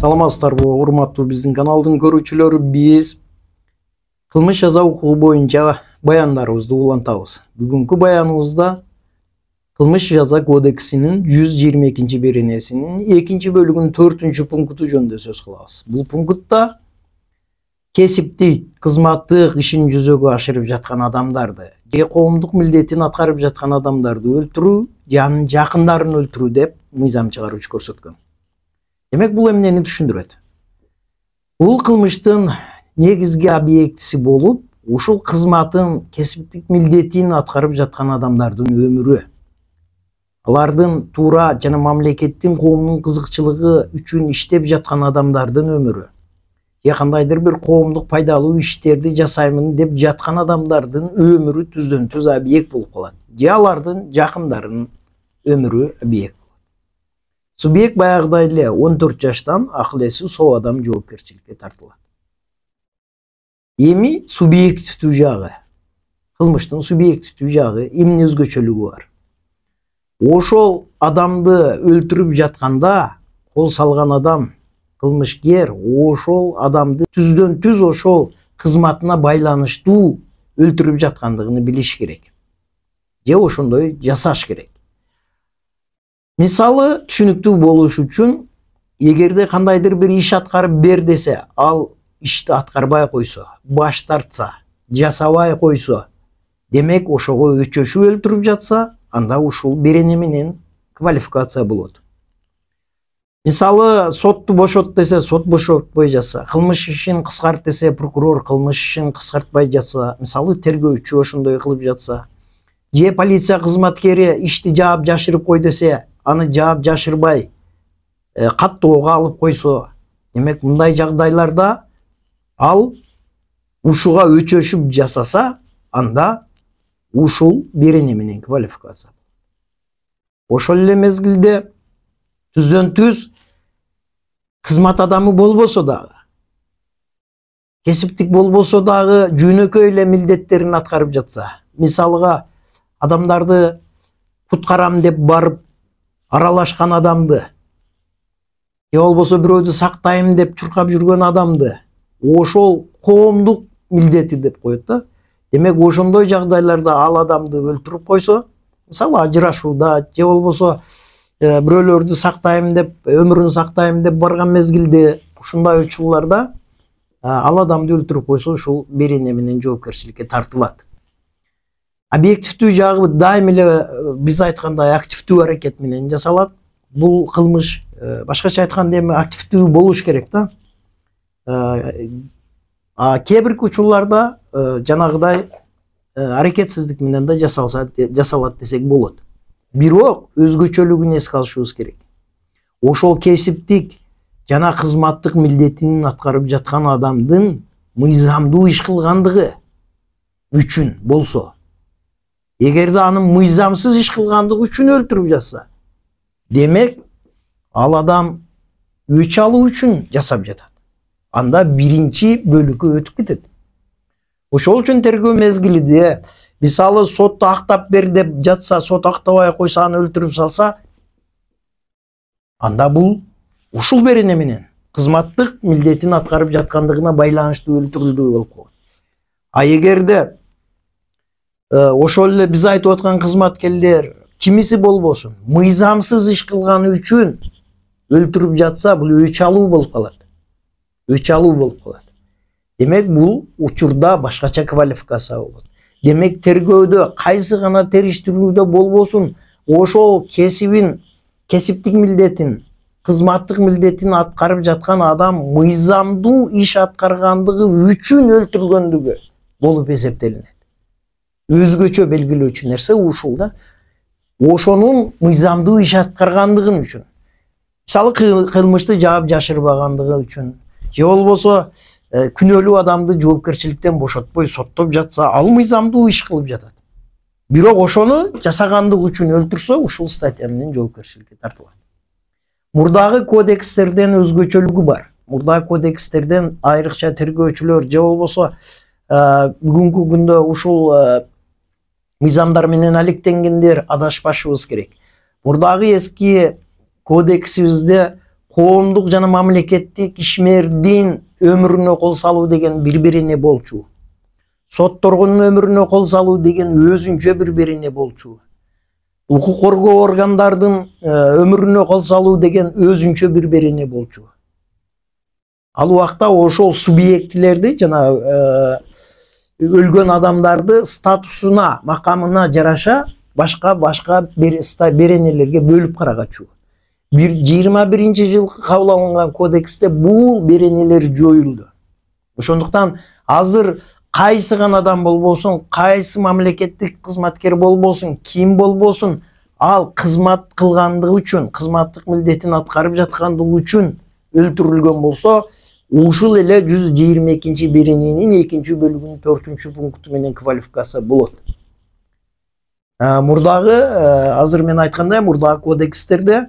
Саламатсыздарбы, урматтуу биздин каналдын көрүүчүлөрү, биз кылмыш жаза укугу боюнча баяндарыбызды улантабыз. Бүгүнкү баяныбызда кылмыш жаза кодексинин 122 беренесинин 2-бөлүгүнүн 4-пункту жөнүндө сөз кылабыз. Бул пунктта кесиптик, кызматтык ишин жүзөгө ашырып жаткан адамдарды же коомдук милдетин аткарып жаткан адамдарды өлтүрүү, жанын жакындарын өлтүрүү деп мыйзам чыгаруучу көрсөткөн. Демек бул эмнени түшүндүрөт? Бул кылмыштын негизги объектиси болуп, ушул кызматын, кесиптик милдетин аткарып жаткан адамдардын өмүрү. Алардын туура жана мамлекеттин, коомдун кызыкчылыгы үчүн иштеп жаткан адамдардын өмүрү. Же кандайдыр бир коомдук пайдалуу иштерди жасаймын деп жаткан адамдардын өмүрү түздөн-түз объект болуп калат. Же алардын жакындарынын өмүрү объект. Субъект баягыдай эле 14 жаштан акыл эси соо адам жоопкерчиликке тартылат. Эми субъективдүү жагы, кылмыштын субъективдүү жагы эмне өзгөчөлүгү бар? Ошол адамды өлтүрүп жатканда кол салган адам, кылмышкер, ошол адамды түздөн-түз ошол кызматына байланыштуу өлтүрүп жаткандыгын билиш керек. Же ошондой жасаш керек. Мисалы, түшүнүктүү болуш үчүн, эгерде кандайдыр бир иш аткарып бер десе, ал ишти аткарбай койсо, баш тартса, жасабай койсо, демек ошого өчөшүп өлтүрүп жатса, анда ушул берене менен квалификация болот. Мисалы, сотту бошот десе, сот бошотпой жатса, кылмыш ишин кыскарт десе, прокурор кылмыш ишин кыскартпай жатса, мисалы, тергөөчү ошондой кылып жатса, же полиция кызматкери ишти жаап жашырып кой десе, аны жаап жашырбай каттоого алып койсо, демек мындай жагдайларда ал ушуга өчөшүп жасаса, анда ушул берене менен квалификация. Ошол эле мезгилде түздөн-түз кызмат адамы болбосо дагы, кесиптик болбосо дагы жөнөкөй эле милдеттерин аткарып жатса, мисалга адамдарды куткарам деп барып аралашкан адамды, же болбосо бирөөдү сактайм деп чуркап жүргөн адамды, ошол коомдук милдети деп коет да. Демек ошондой жагдайларда ал адамды өлтүрүп койсо, мисалы ажырашууда, же болбосо бирөөлөрдү сактайм деп, өмүрүн сактайм деп барган мезгилде, ушундай учурларда ал адамды өлтүрүп койсо, ушул берене менен жоопкерчиликке тартылат. Объективдүү жагы дайым эле биз айткандай активдүү аракет менен жасалат. Бул кылмыш башкача айтканда эми активдүү болуш керек да. Кээ бир учурларда жанагыдай аракетсиздик менен да жасалат десек болот. Бирок өзгөчөлүгүн эске алышыбыз керек. Ошол кесиптик жана кызматтык милдетин аткарып жаткан адамдын мыйзамдуу иш кылгандыгы үчүн болсо, эгерде анын мыйзамсыз иш кылгандыгы үчүн өлтүрүп жатса, демек ал адам өч алуу үчүн жасап жатат. Анда биринчи бөлүккө өтүп кетет. Ошол үчүн тергөө мезгилинде, мисалы, сотту актап бер деп жатса, сот актабай койсо, аны өлтүрүп салса, анда бул ушул берене менен кызматтык милдетин аткарып жаткандыгына байланыштуу өлтүрүлдүү болуп калат. А эгерде ошол эле биз айтып аткан кызматкерлер кимиси болбосун, мыйзамсыз иш кылганы үчүн өлтүрүп жатса, бул өч алуу болуп калат. Өч алуу болуп калат. Демек бул учурда башкача квалификация болот. Демек тергөөдө кайсы гана териштирүүдө болбосун, ошол кесиптик милдетин, кызматтык милдетин аткарып жаткан адам мыйзамдуу иш аткаргандыгы үчүн өлтүргөндүгү болуп эсептелинет. Өзгөчө белгилөөчү нерсе ушул да. Ошонун мыйзамдуу иш аткаргандыгы үчүн. Мисалы, кылмышты жаап жашырбагандыгы үчүн, же болбосо күнөөлүү адамды жоопкерчиликтен бошотпой соттоп жатса, ал мыйзамдуу иш кылып жатат. Бирок ошону жасагандыгы үчүн өлтүрсө, ушул статья менен жоопкерчиликке тартылат. Мурдагы кодекстерден өзгөчөлүгү бар. Мурдагы кодекстерден айрыкча тергөөчүлөр, же болбосо бүгүнкү күндө ушул мыйзамдар менен алектенгендер адашпашыбыз керек. Мурдагы эски кодексибизде коомдук жана мамлекеттик ишмердин өмүрүнө кол салуу деген бири-бирине болчу. Сотторгунун өмүрүнө кол салуу деген өзүнчө бири-бирине болчу. Укук коргоо органдардын өмүрүнө кол салуу деген өзүнчө бири-бирине болчу. Ал убакта ошол субъектилерди жана өлгөн адамдарды статусуна, макамына жараша башка беренелерге бөлүп карагачу. 21-жылкы кабыл алынган кодексте бул беренелер жоюлду. Ошондуктан азыр кайсы гана адам болбосун, кайсы мамлекеттик кызматкер болбосун, ким болбосун, ал кызмат кылгандыгы үчүн, кызматтык милдетин аткарып жаткандыгы үчүн өлтүрүлгөн болсо, ушул эле 122 берененин 2-бөлүгүнүн 4-пункту менен квалификация болот. Мурдагы, азыр мен айткандай, мурдагы кодекстерде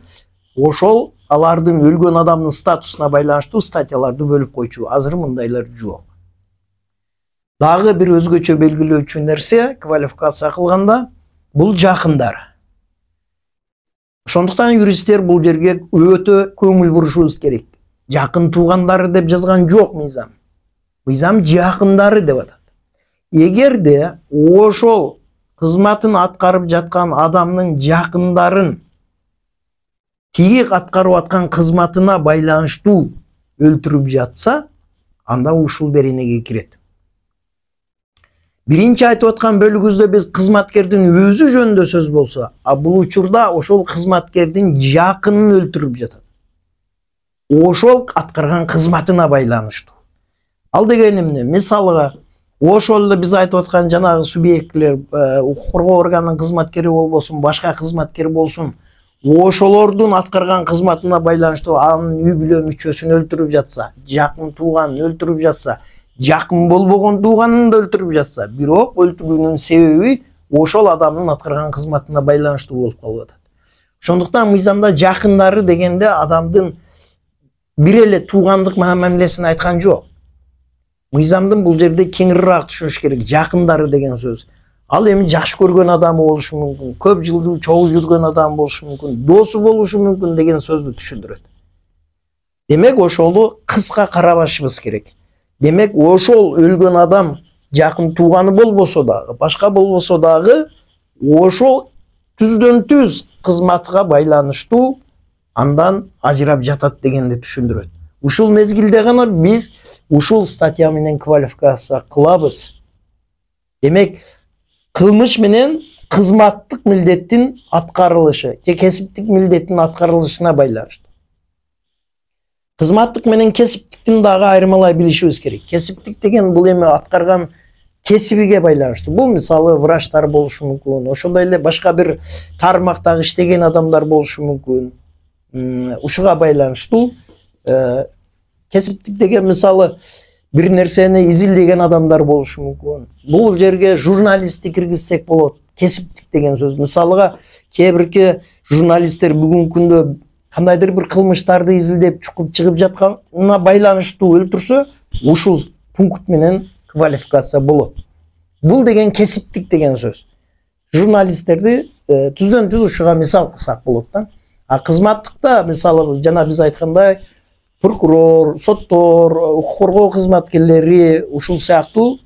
ошол алардын өлгөн адамдын статусуна байланыштуу статьяларды бөлүп койчу. Азыр мындайлар жок. Дагы бир өзгөчө белгилөөчү нерсе квалификация кылганда бул жакындар. Ошондуктан юристтер бул жерге өтө көңүл бурушубуз керек. Жакын туугандары деп жазган жок мыйзам. Мыйзам жакындары деп атат. Эгерде ошол кызматын аткарып жаткан адамдын жакындарын тиги аткарып аткан кызматына байланыштуу өлтүрүп жатса, анда ушул беренеге кирет. Биринчи айтып аткан бөлүгүбүздө биз кызматкердин өзү жөнүндө сөз болсо, бул учурда ошол кызматкердин жакынын өлтүрүп жатат. Ошол аткарган кызматына байланыштуу. Ал деген эмне? Мисалга, ошол эле биз айтып аткан жанагы субъектилер, укук коргоо органынын кызматкери болбосун, башка кызматкер болсун, ошолордун аткарган кызматына байланыштуу анын үй бүлө мүчөсүн өлтүрүп жатса, жакын тууганын өлтүрүп жатса, жакын болбогон тууганын да өлтүрүп жатса, бирок өлтүрүүнүн себеби ошол адамдын аткарган кызматына байланыштуу болуп калып атат. Ошондуктан мыйзамда жакындары дегенде адамдын бир эле туугандык мамилесин айткан жок. Мыйзамдын бул жерде кеңирираак түшүнүш керек. Жакындары деген сөз. Ал эми жакшы көргөн адамы болушу мүмкүн, көп жылдуу чогуу жүргөн адам болушу мүмкүн, досу болушу мүмкүн деген сөздү түшүндүрөт. Демек, ошолу кыска карабашыбыз керек. Демек, ошол өлгөн адам жакын тууганы болбосо дагы, башка болбосо дагы, ошол түздөн-түз кызматка байланыштуу андан ажырап жатат дегенди түшүндүрөт. Ушул мезгилде гана биз ушул статья менен квалификация кылабыз. Демек, кылмыш менен кызматтык милдеттин аткарылышы, же кесиптик милдеттин аткарылышына байланыштуу. Кызматтык менен кесиптиктин дагы айырмалай билишибиз керек. Кесиптик деген бул эми аткарган кесибиге байланыштуу. Бул мисалы врачтар болушу мүмкүн, ошондой эле башка бир тармактагы иштеген адамдар болушу мүмкүн. Ушуга байланыштуу кесиптик деген мисалы бир нерсени изилдеген адамдар болушу мүмкүн. Бул жерге журналистти киргизсек болот. Кесиптик деген сөз. Мисалга, кээ бирки журналисттер бүгүнкү күндө кандайдыр бир кылмыштарды изилдеп чыгып жатканына байланыштуу өлтүрсө, ушул пункт менен квалификация болот. Бул деген кесиптик деген сөз. Журналисттерди түздөн-түз ушуга мисал кылсак болот да. Кызматтыкта мисалы жана биз айткандай прокурор, соттор, укук коргоо кызматкерлери ушул сыяктуу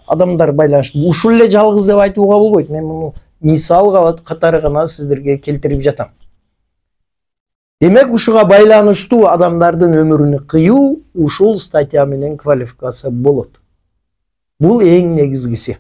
адамдар байланыштуу. Ушул эле жалгыз деп айтууга болбойт. Мен муну мисал катары гана сиздерге келтирип жатам. Демек, ушуга байланыштуу адамдардын өмүрүн кыюу ушул статья менен квалификация болот. Бул эң негизгиси.